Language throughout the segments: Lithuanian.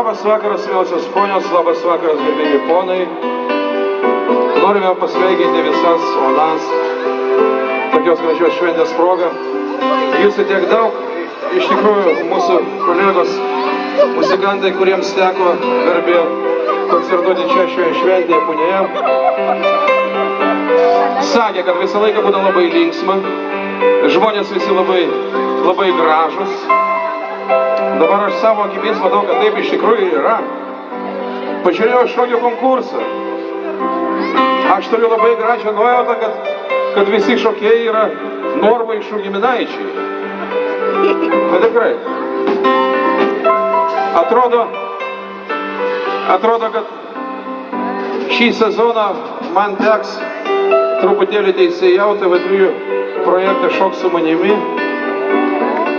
Labas vakaras, mielosios ponios, labas vakaras, gerbėjai ponai. Norime pasveikinti visas onas tokios gražios šventės proga. Jūsų tiek daug, iš tikrųjų, mūsų kolegos, muzikantai, kuriems teko garbė koncertuoti čia šioje šventėje Punėje, sakė, kad visą laiką būna labai linksma, žmonės visi labai gražus. Dabar aš savo akimis matau, kad taip iš tikrųjų yra. Pažiūrėjau šokio konkursą. Aš turiu labai gražią nuojautą, kad visi šokėjai yra Norvaišų giminaičiai. Bet tikrai. Atrodo, kad šį sezoną man teks truputėlį teisėjauti V3 projektą Šok su manimi.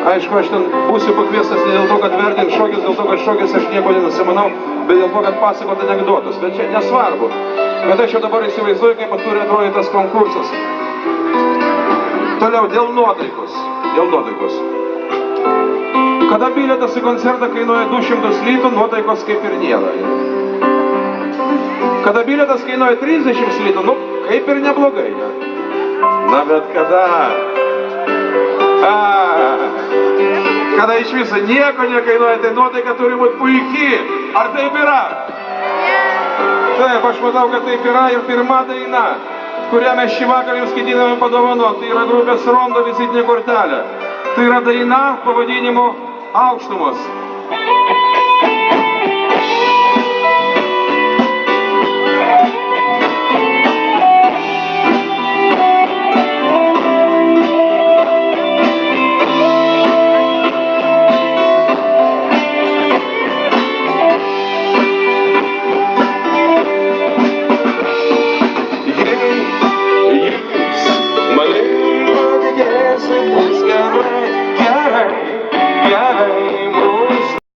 Aišku, aš ten būsiu pakviestas ne dėl to, kad vertint šokis, dėl to, kad šokis aš nieko nenusimanau, bet dėl to, kad pasakot anekdotus. Bet čia nesvarbu. Bet aš jau dabar įsivaizduoju, kaip turi atrodyti tas konkursas. Toliau, dėl nuotaikos. Kada bilietas į koncertą kainuoja 200 litų, nuotaikos kaip ir nėra. Kada bilietas kainuoja 30 litų, nu, kaip ir neblogai. Na, bet kada iš viso nieko nekainuoja, tai nuotaika turi būti puikiai. Ar taip yra? Taip, aš matau, kad taip yra ir pirma daina, kurią mes šį vakarą jums ketiname padovanoti. Tai yra grupės Rondo vizitinė kortelė. Tai yra daina pavadinimu Aukštumos.